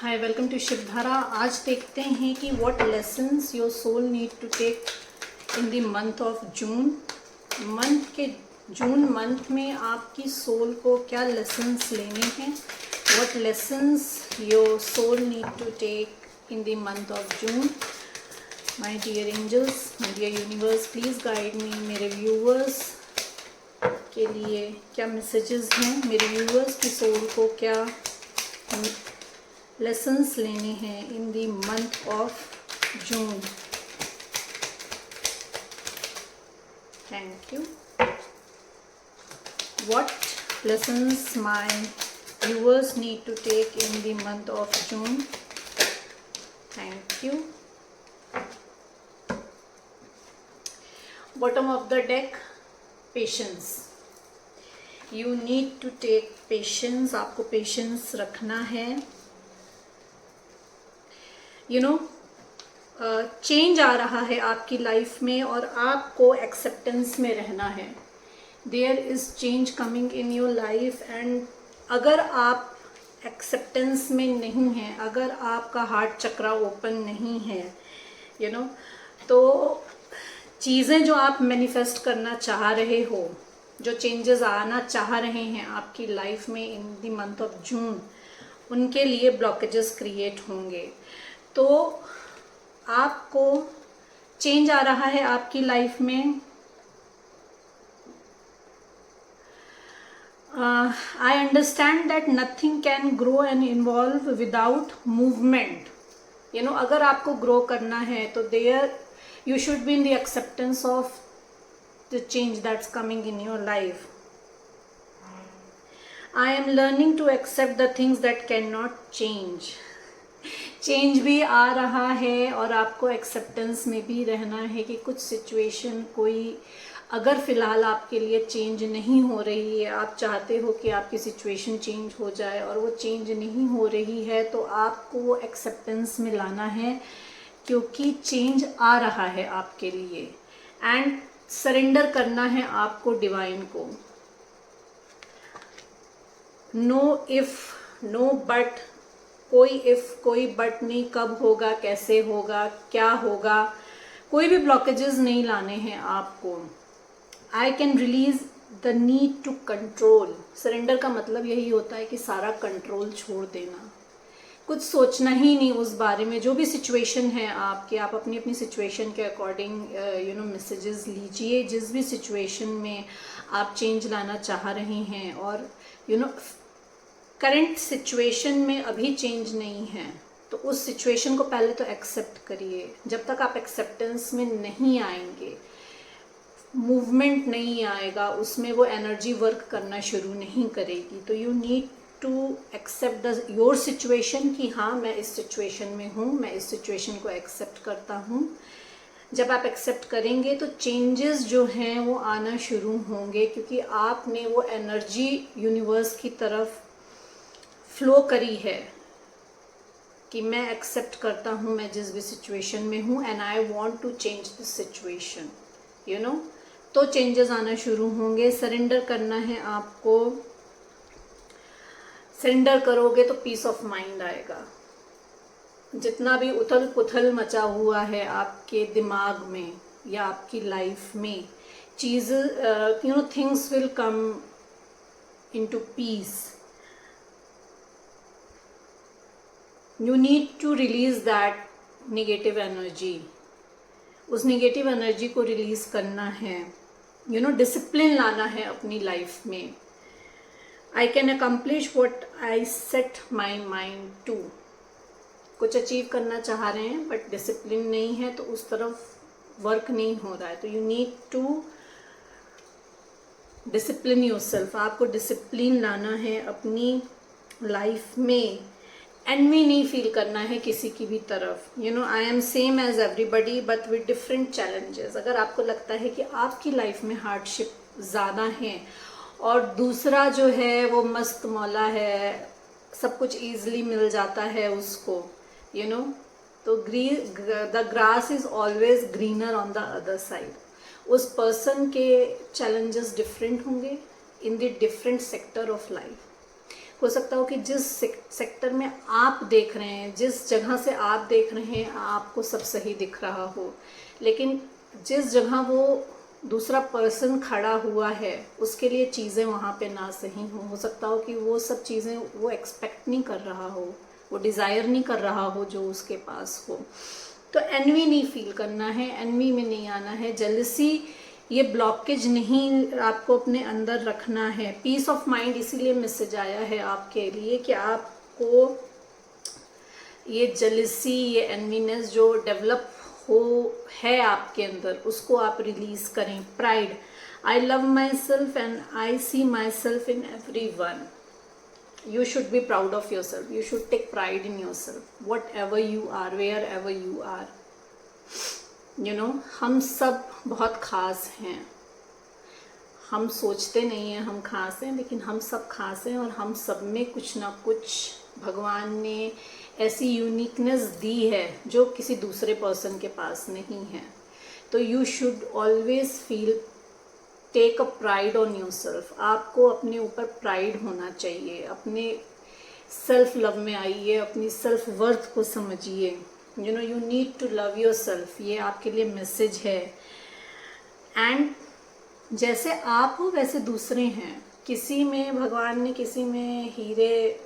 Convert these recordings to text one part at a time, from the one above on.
Hi, welcome to Shivdhara. आज देखते हैं कि what lessons your soul need to take in the month of June. June month में आपकी सोल को क्या लेसन्स लेने हैं, what lessons your soul need to take in the month of June. My dear angels, my dear universe, please guide me. मेरे viewers के लिए क्या मैसेजेस हैं, मेरे व्यूअर्स की सोल को क्या लेसन्स लेने हैं in the month of June. Thank you. What lessons my viewers need to take in the month of June. Thank you. Bottom of the deck, patience. You need to take patience. आपको patience रखना है। Change आ रहा है आपकी life में और आपको acceptance में रहना है। There is change coming in your life and अगर आप एक्सेप्टेंस में नहीं हैं, अगर आपका हार्ट चक्रा ओपन नहीं है तो चीज़ें जो आप मैनिफेस्ट करना चाह रहे हो, जो चेंजेस आना चाह रहे हैं आपकी लाइफ में इन द मंथ ऑफ जून, उनके लिए ब्लॉकेजेस क्रिएट होंगे। तो आपको चेंज आ रहा है आपकी लाइफ में। I understand that nothing can grow and evolve without movement. अगर आपको ग्रो करना है तो there you should be in the acceptance of the change that's coming in your life. I am learning to accept the things that can not change. Change भी आ रहा है और आपको एक्सेप्टेंस में भी रहना है कि कुछ सिचुएशन कोई अगर फ़िलहाल आपके लिए चेंज नहीं हो रही है, आप चाहते हो कि आपकी सिचुएशन चेंज हो जाए और वो चेंज नहीं हो रही है, तो आपको वो एक्सेप्टेंस में लाना है क्योंकि चेंज आ रहा है आपके लिए। एंड सरेंडर करना है आपको डिवाइन को। नो इफ़, नो बट, कोई इफ़, कोई बट नहीं। कब होगा, कैसे होगा, क्या होगा, कोई भी ब्लॉकेजेस नहीं लाने हैं आपको। I can release the need to control. Surrender का मतलब यही होता है कि सारा कंट्रोल छोड़ देना, कुछ सोचना ही नहीं उस बारे में। जो भी सिचुएशन है आपकी, आप अपनी अपनी सिचुएशन के अकॉर्डिंग मैसेजेस लीजिए। जिस भी सिचुएशन में आप चेंज लाना चाह रहे हैं और करंट सिचुएशन में अभी चेंज नहीं है, तो उस सिचुएशन को पहले तो एक्सेप्ट करिए। जब तक आप एक्सेप्टेंस में नहीं आएंगे, मूवमेंट नहीं आएगा, उसमें वो एनर्जी वर्क करना शुरू नहीं करेगी। तो you need to accept your situation कि हाँ, मैं इस सिचुएशन में हूँ, मैं इस सिचुएशन को एक्सेप्ट करता हूँ। जब आप एक्सेप्ट करेंगे तो चेंजेस जो हैं वो आना शुरू होंगे क्योंकि आपने वो एनर्जी यूनिवर्स की तरफ फ्लो करी है कि मैं एक्सेप्ट करता हूँ मैं जिस भी सिचुएशन में हूँ and I want to change this situation. तो चेंजेस आना शुरू होंगे। सरेंडर करना है आपको। सरेंडर करोगे तो पीस ऑफ माइंड आएगा। जितना भी उथल पुथल मचा हुआ है आपके दिमाग में या आपकी लाइफ में, चीज़ें things will come into peace. You need to release that negative energy. उस नेगेटिव एनर्जी को रिलीज करना है। डिसिप्लिन लाना है अपनी लाइफ में। I can accomplish what I set my mind to. कुछ अचीव करना चाह रहे हैं बट डिसिप्लिन नहीं है तो उस तरफ वर्क नहीं हो रहा है। तो you need to discipline yourself discipline लाना है अपनी लाइफ में। एनवी नहीं फील करना है किसी की भी तरफ। I am same as everybody but with different challenges. अगर आपको लगता है कि आपकी लाइफ में हार्डशिप ज़्यादा है और दूसरा जो है वो मस्त मौला है, सब कुछ ईजिली मिल जाता है उसको, तो the grass is always greener on the other side. उस पर्सन के चैलेंजेस डिफरेंट होंगे in the different sector of life. हो सकता हो कि जिस सेक्टर में आप देख रहे हैं, जिस जगह से आप देख रहे हैं, आपको सब सही दिख रहा हो, लेकिन जिस जगह वो दूसरा पर्सन खड़ा हुआ है उसके लिए चीज़ें वहाँ पे ना सही हो सकता हो कि वो सब चीज़ें वो एक्सपेक्ट नहीं कर रहा हो, वो डिज़ायर नहीं कर रहा हो जो उसके पास हो। तो एनवी नहीं फील करना है, एनवी में नहीं आना है, जेलसी ये ब्लॉकेज नहीं आपको अपने अंदर रखना है। पीस ऑफ माइंड इसीलिए मैसेज आया है आपके लिए कि आपको ये जेलसी, ये एनवीनेस जो डेवलप हो है आपके अंदर, उसको आप रिलीज करें। Pride, I love myself and I see myself in everyone. You should be proud of yourself. You should take pride in yourself. Whatever you are, wherever you are. You know, हम सब बहुत खास हैं। हम सोचते नहीं हैं हम खास हैं, लेकिन हम सब खास हैं और हम सब में कुछ ना कुछ भगवान ने ऐसी यूनिकनेस दी है जो किसी दूसरे पर्सन के पास नहीं है। तो you should always feel, take a pride on yourself. आपको अपने ऊपर प्राइड होना चाहिए, अपने सेल्फ लव में आइए, अपनी सेल्फ वर्थ को समझिए। You know, you need to love yourself, ये आपके लिए मैसेज है। एंड जैसे आप हो वैसे दूसरे हैं। किसी में भगवान ने किसी में हीरे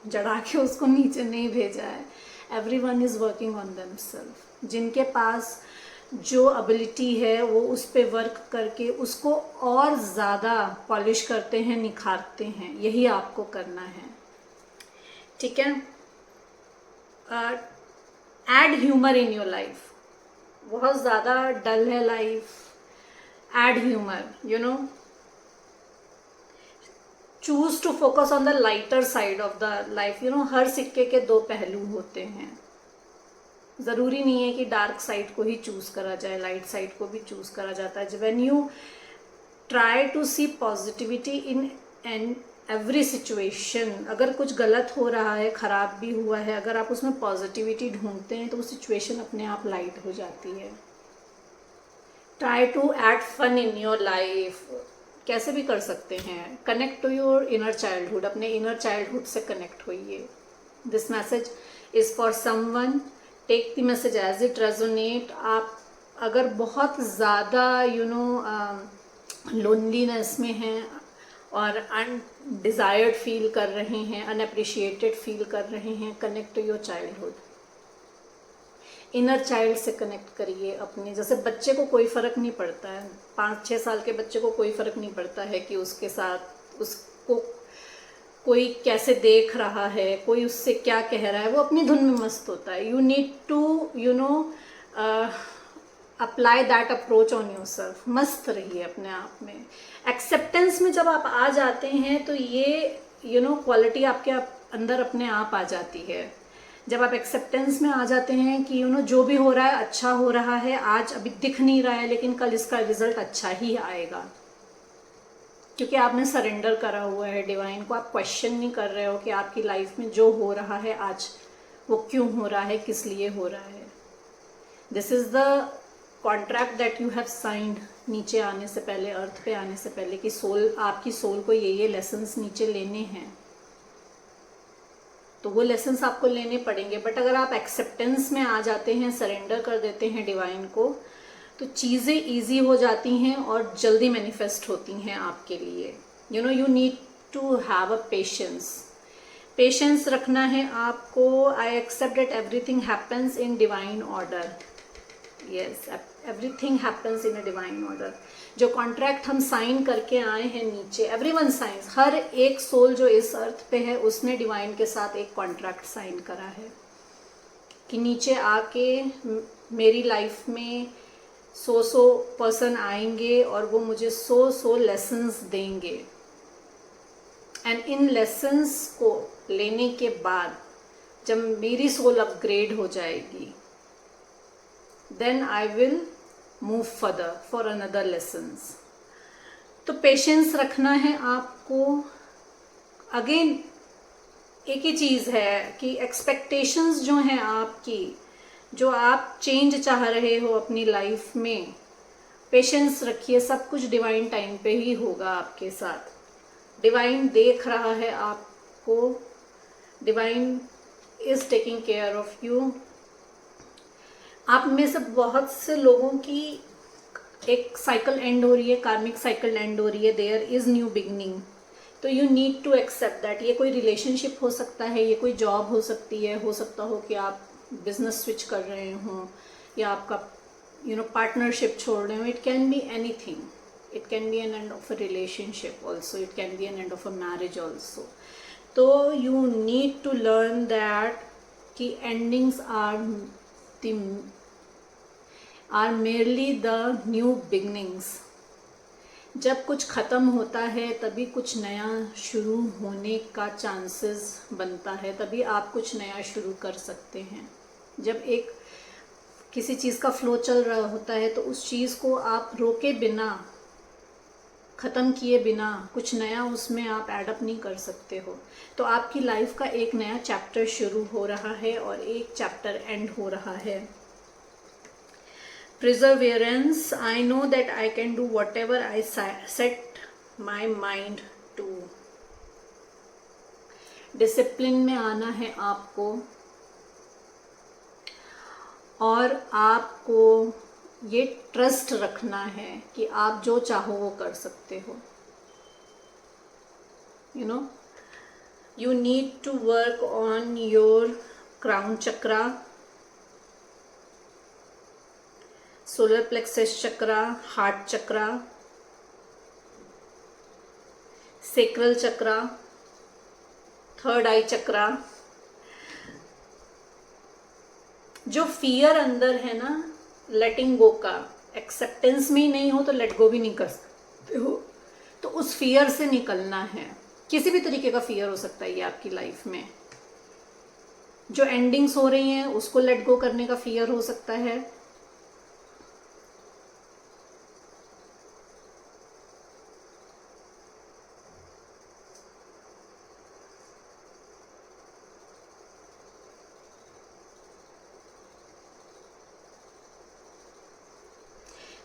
जड़ा के उसको नीचे नहीं भेजा है। Everyone is working on themselves. जिनके पास जो एबिलिटी है वो उस पे वर्क करके उसको और ज़्यादा पॉलिश करते हैं, निखारते हैं। यही आपको करना है, ठीक है। Add humour in your life. बहुत ज़्यादा डल है life, add humour, you know. Choose to focus on the lighter side of the life. You know, हर सिक्के के दो पहलू होते हैं। ज़रूरी नहीं है कि डार्क साइड को ही चूज़ करा जाए, लाइट साइड को भी चूज़ करा जाता है। When you try to see positivity in an every situation, अगर कुछ गलत हो रहा है, ख़राब भी हुआ है, अगर आप उसमें पॉजिटिविटी ढूंढते हैं तो वो सिचुएशन अपने आप लाइट हो जाती है। Try to add fun in your life. कैसे भी कर सकते हैं, connect to your inner childhood, अपने इनर चाइल्डहुड से कनेक्ट होइए। This message is for someone, take the message as it resonate. आप अगर बहुत ज़्यादा लोनलीनेस में हैं और अनडिज़ायर्ड फील कर रहे हैं, अनअप्रिशिएटेड फील कर रहे हैं, connect to your childhood. Inner child से कनेक्ट करिए अपने। जैसे बच्चे को कोई फ़र्क नहीं पड़ता है, 5-6 साल के बच्चे को कोई फ़र्क नहीं पड़ता है कि उसके साथ उसको कोई कैसे देख रहा है, कोई उससे क्या कह रहा है, वो अपनी धुन में मस्त होता है। You need to apply that approach on yourself. मस्त रहिए अपने आप में। एक्सेप्टेंस में जब आप आ जाते हैं तो ये क्वालिटी आपके अंदर अपने आप आ जाती है। जब आप एक्सेप्टेंस में आ जाते हैं कि जो भी हो रहा है अच्छा हो रहा है, आज अभी दिख नहीं रहा है लेकिन कल इसका रिजल्ट अच्छा ही आएगा, क्योंकि आपने सरेंडर करा हुआ है डिवाइन को। आप क्वेश्चन नहीं कर रहे हो कि आपकी लाइफ में जो हो रहा है आज वो क्यों हो रहा है, किस लिए हो रहा है। This is the contract that you have signed नीचे आने से पहले, अर्थ पे आने से पहले, कि आपकी सोल को ये लेसन्स नीचे लेने हैं, तो वो लेसन्स आपको लेने पड़ेंगे। बट अगर आप एक्सेप्टेंस में आ जाते हैं, सरेंडर कर देते हैं डिवाइन को, तो चीज़ें ईजी हो जाती हैं और जल्दी मैनिफेस्ट होती हैं आपके लिए। You need to have a patience रखना है आपको। I accept that everything happens in divine order. Yes, everything happens in a divine order. जो कॉन्ट्रैक्ट हम साइन करके आए हैं नीचे, एवरीवन साइंस, हर एक सोल जो इस अर्थ पे है उसने डिवाइन के साथ एक कॉन्ट्रैक्ट साइन करा है कि नीचे आके मेरी लाइफ में 100 पर्सन आएंगे और वो मुझे 100 लेसन्स देंगे। एंड इन लेसन्स को लेने के बाद जब मेरी सोल अपग्रेड हो जाएगी, then I will move further for another lessons. तो पेशेंस रखना है आपको। अगेन एक ही चीज़ है कि एक्सपेक्टेशंस जो हैं आपकी, जो आप चेंज चाह रहे हो अपनी लाइफ में, पेशेंस रखिए। सब कुछ डिवाइन टाइम पे ही होगा आपके साथ। डिवाइन देख रहा है आप आपको, divine is taking care of you. आप में से बहुत से लोगों की एक साइकिल एंड हो रही है, कार्मिक साइकिल एंड हो रही है, देयर इज न्यू बिगनिंग। तो you need to accept that. ये कोई रिलेशनशिप हो सकता है, ये कोई जॉब हो सकती है, हो सकता हो कि आप बिजनेस स्विच कर रहे हो, या आपका पार्टनरशिप छोड़ रहे हो। It can be anything, it can be an end of a relationship also, it can be an end of a marriage also. तो you need to learn that कि endings are merely the new beginnings. जब कुछ ख़त्म होता है तभी कुछ नया शुरू होने का चांसेस बनता है, तभी आप कुछ नया शुरू कर सकते हैं। जब एक किसी चीज़ का फ्लो चल रहा होता है तो उस चीज़ को आप रोके बिना, ख़त्म किए बिना कुछ नया उसमें आप एडअप नहीं कर सकते हो। तो आपकी लाइफ का एक नया चैप्टर शुरू हो रहा है और एक चैप्टर एंड हो रहा है। Perseverance, I know that I can do whatever I set my mind to. Discipline में आना है आपको, और आपको ये ट्रस्ट रखना है कि आप जो चाहो वो कर सकते हो। you need to work on your crown chakra, solar plexus chakra, heart chakra, sacral chakra, third eye chakra। जो फियर अंदर है ना, लेटिंग गो का, एक्सेप्टेंस में ही नहीं हो तो लेट गो भी नहीं कर सकते हो। तो उस फियर से निकलना है। किसी भी तरीके का फियर हो सकता है ये आपकी लाइफ में। जो एंडिंग्स हो रही हैं उसको लेट गो करने का फियर हो सकता है।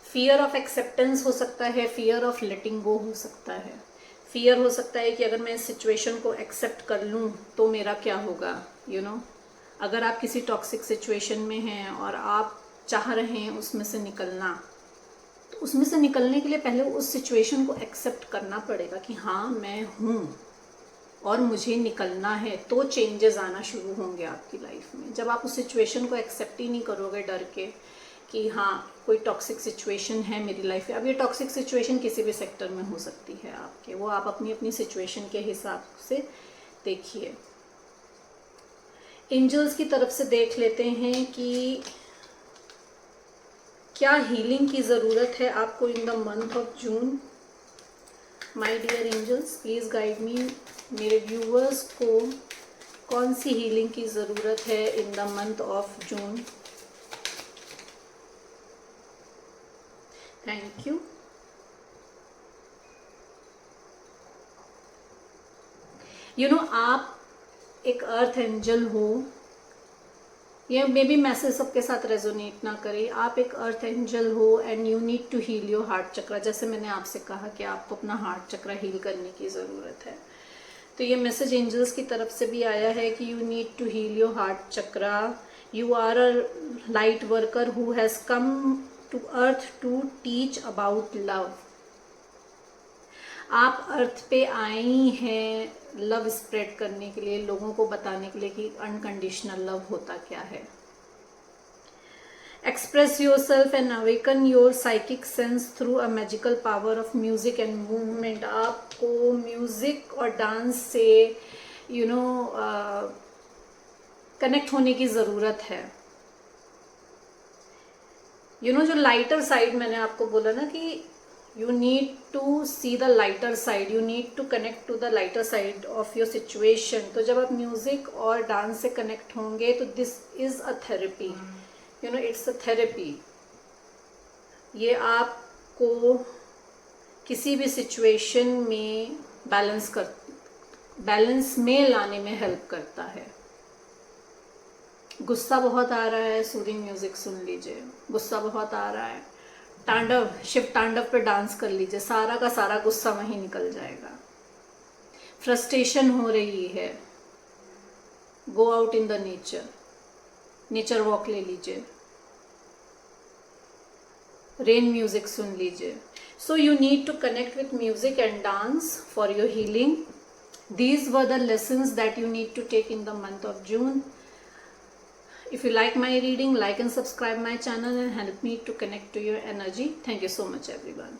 फियर ऑफ एक्सेप्टेंस हो सकता है, फियर ऑफ लेटिंग गो हो सकता है। फियर हो सकता है कि अगर मैं इस सिचुएशन को एक्सेप्ट कर लूँ तो मेरा क्या होगा। अगर आप किसी टॉक्सिक सिचुएशन में हैं और आप चाह रहे हैं उसमें से निकलना, तो उसमें से निकलने के लिए पहले उस सिचुएशन को एक्सेप्ट करना पड़ेगा कि हाँ मैं हूँ और मुझे निकलना है, तो चेंजेस आना शुरू होंगे आपकी लाइफ में। जब आप उस सिचुएशन को एक्सेप्ट ही नहीं करोगे डर के कि हाँ कोई टॉक्सिक सिचुएशन है मेरी लाइफ में। अब ये टॉक्सिक सिचुएशन किसी भी सेक्टर में हो सकती है आपके, वो आप अपनी अपनी सिचुएशन के हिसाब से देखिए। एंजल्स की तरफ से देख लेते हैं कि क्या हीलिंग की ज़रूरत है आपको in the month of June. My dear angels, please guide me. मेरे व्यूअर्स को कौन सी हीलिंग की ज़रूरत है in the month of June. Thank you. आप एक अर्थ एंजल हो, ये मे बी मैसेज सबके साथ रेजोनेट ना करे। आप एक अर्थ एंजल हो and you need to heal your heart chakra. जैसे मैंने आपसे कहा कि आपको अपना हार्ट चक्रा हील करने की ज़रूरत है, तो ये मैसेज एंजल्स की तरफ से भी आया है कि you need to heal your heart chakra. You are a light worker who has come to earth to teach about love. आप अर्थ पे आई हैं लव स्प्रेड करने के लिए, लोगों को बताने के लिए कि अनकंडीशनल लव होता क्या है। Express your self and awaken your psychic sense through a magical power of music and movement. आपको म्यूजिक और डांस से कनेक्ट होने की ज़रूरत है। जो लाइटर साइड मैंने आपको बोला ना कि you need to see the lighter side, you need to connect to the lighter side of your situation। तो जब आप म्यूजिक और डांस से कनेक्ट होंगे तो this is a therapy, it's a therapy. ये आपको किसी भी सिचुएशन में बैलेंस में लाने में हेल्प करता है। गुस्सा बहुत आ रहा है, सूदिंग म्यूजिक सुन लीजिए। गुस्सा बहुत आ रहा है, शिव तांडव पे डांस कर लीजिए, सारा का सारा गुस्सा वहीं निकल जाएगा। फ्रस्ट्रेशन हो रही है, go out in the nature walk ले लीजिए, रेन म्यूजिक सुन लीजिए. So you need to connect with music and dance for your healing. These were the lessons that you need to take in the month of June. If you like my reading, like and subscribe my channel and help me to connect to your energy. Thank you so much, everyone.